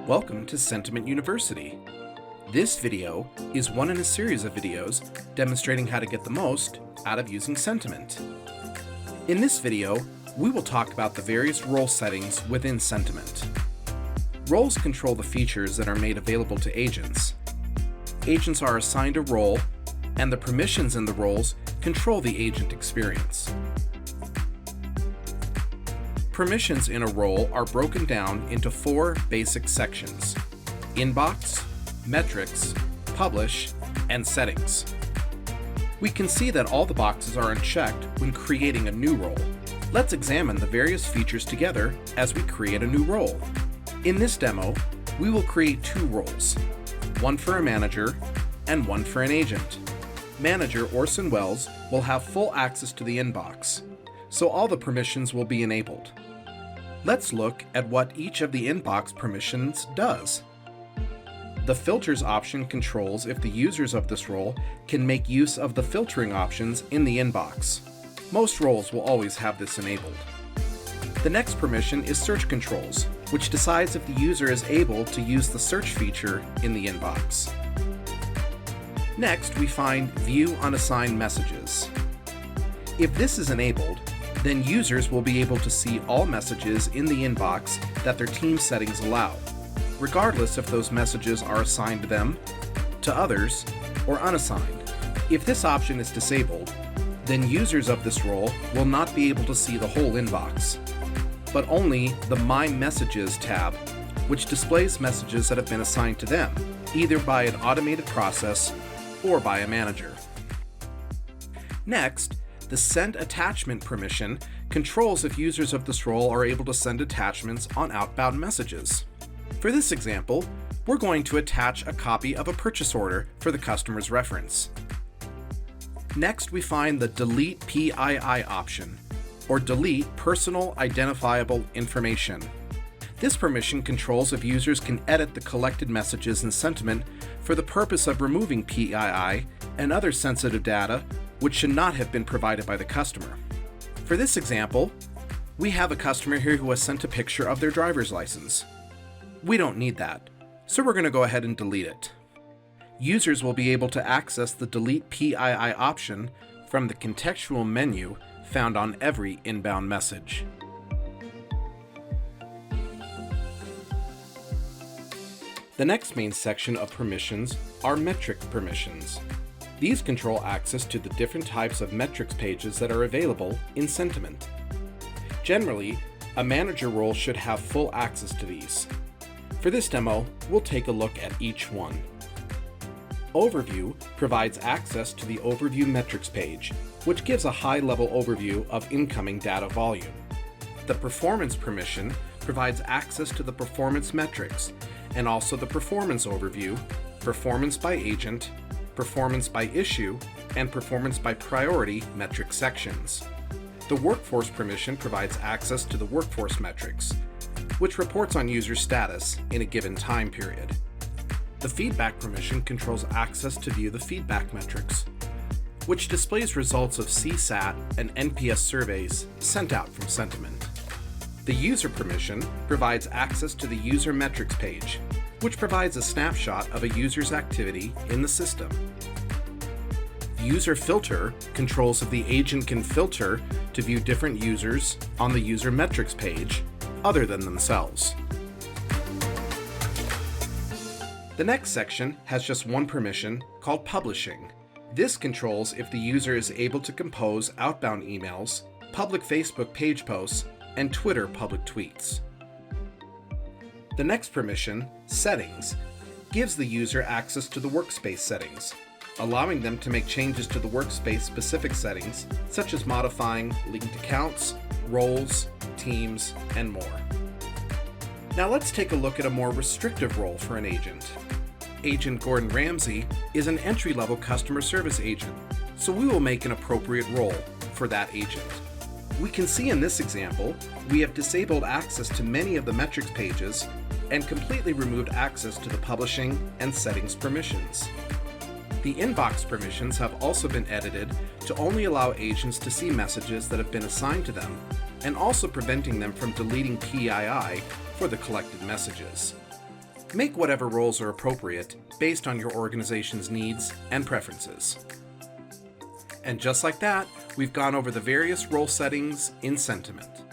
Welcome to Sentiment University. This video is one in a series of videos demonstrating how to get the most out of using Sentiment. In this video, we will talk about the various role settings within Sentiment. Roles control the features that are made available to agents. Agents are assigned a role, and the permissions in the roles control the agent experience. Permissions in a role are broken down into four basic sections: Inbox, Metrics, Publish, and Settings. We can see that all the boxes are unchecked when creating a new role. Let's examine the various features together as we create a new role. In this demo, we will create two roles, one for a manager and one for an agent. Manager Orson Welles will have full access to the inbox, so all the permissions will be enabled. Let's look at what each of the inbox permissions does. The Filters option controls if the users of this role can make use of the filtering options in the inbox. Most roles will always have this enabled. The next permission is Search Controls, which decides if the user is able to use the search feature in the inbox. Next, we find View Unassigned Messages. If this is enabled, then users will be able to see all messages in the inbox that their team settings allow, regardless if those messages are assigned to them, to others, or unassigned. If this option is disabled, then users of this role will not be able to see the whole inbox, but only the My Messages tab, which displays messages that have been assigned to them, either by an automated process or by a manager. Next, the Send Attachment permission controls if users of this role are able to send attachments on outbound messages. For this example, we're going to attach a copy of a purchase order for the customer's reference. Next, we find the Delete PII option, or Delete Personal Identifiable Information. This permission controls if users can edit the collected messages in Sentiment for the purpose of removing PII and other sensitive data which should not have been provided by the customer. For this example, we have a customer here who has sent a picture of their driver's license. We don't need that, so we're going to go ahead and delete it. Users will be able to access the Delete PII option from the contextual menu found on every inbound message. The next main section of permissions are metric permissions. These control access to the different types of metrics pages that are available in Sentiment. Generally, a manager role should have full access to these. For this demo, we'll take a look at each one. Overview provides access to the Overview Metrics page, which gives a high-level overview of incoming data volume. The Performance permission provides access to the performance metrics and also the Performance Overview, Performance by Agent, Performance by Issue, and Performance by Priority metric sections. The Workforce permission provides access to the workforce metrics, which reports on user status in a given time period. The Feedback permission controls access to view the feedback metrics, which displays results of CSAT and NPS surveys sent out from Sentiment. The User permission provides access to the User Metrics page, which provides a snapshot of a user's activity in the system. User Filter controls if the agent can filter to view different users on the User Metrics page other than themselves. The next section has just one permission called Publishing. This controls if the user is able to compose outbound emails, public Facebook page posts, and Twitter public tweets. The next permission, Settings, gives the user access to the workspace settings, allowing them to make changes to the workspace specific settings, such as modifying linked accounts, roles, teams, and more. Now let's take a look at a more restrictive role for an agent. Agent Gordon Ramsay is an entry-level customer service agent, so we will make an appropriate role for that agent. We can see in this example, we have disabled access to many of the metrics pages and completely removed access to the publishing and settings permissions. The inbox permissions have also been edited to only allow agents to see messages that have been assigned to them, and also preventing them from deleting PII for the collected messages. Make whatever roles are appropriate based on your organization's needs and preferences. And just like that, we've gone over the various role settings in Sentiment.